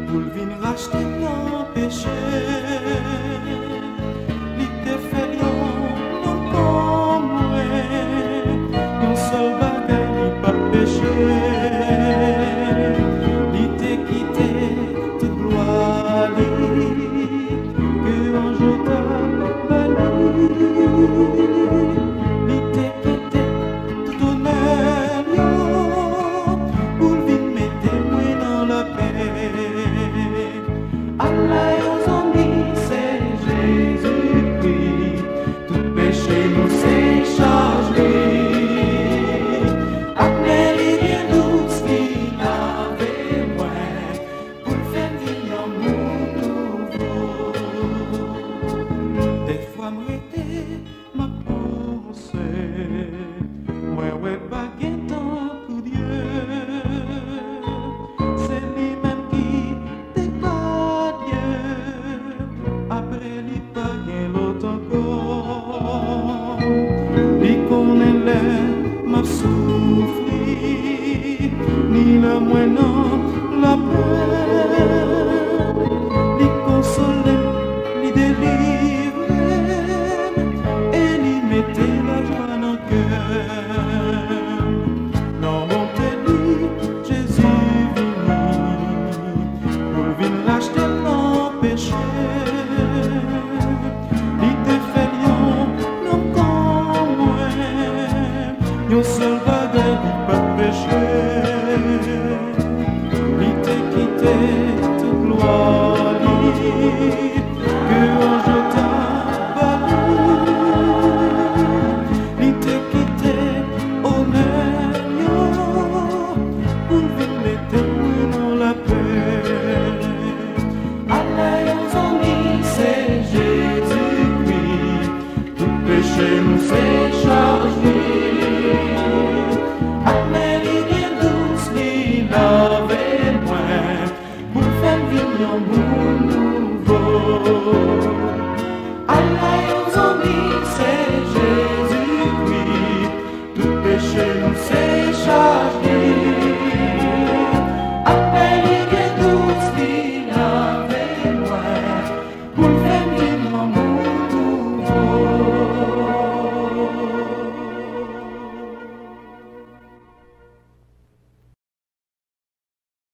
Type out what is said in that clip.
pour venir racheter nos péchés. Il te fait non comme moi, non seul bagage il pas péché. Il te quitté toute gloire que un jour t'a bali. Il te quitté tout honneur pour venir mettre moi dans la paix. Allah aux amis, c'est Jésus-Christ, tout péché nous s'est chargé. Après les bien douces qu'il avait moi, pour faire vivre un monde nouveau. Des fois m'arrêter ma pensée, moi ouais pas gain temps pour Dieu. C'est lui-même qui déclare Dieu, après lui pas gain l'autre encore. Lui connaît l'air m'a souffri, ni le moins non la peine. Lui console, lui délivre, et lui mettait la joie dans le cœur. Non, montez-lui, Jésus vini, pour venir racheter nos péchés. Il te fait non comme moi, yon seul bagage il pas péché. Il te quitté toute gloire, que un jour t'a bali. Il te quitté honneur pour venir mettre dans la paix. Allah aux amis, c'est Jésus-Christ, tout péché nous s'est chargé. Après les bien douces qu'il avait moins, pour faire vivre un monde nouveau. Allah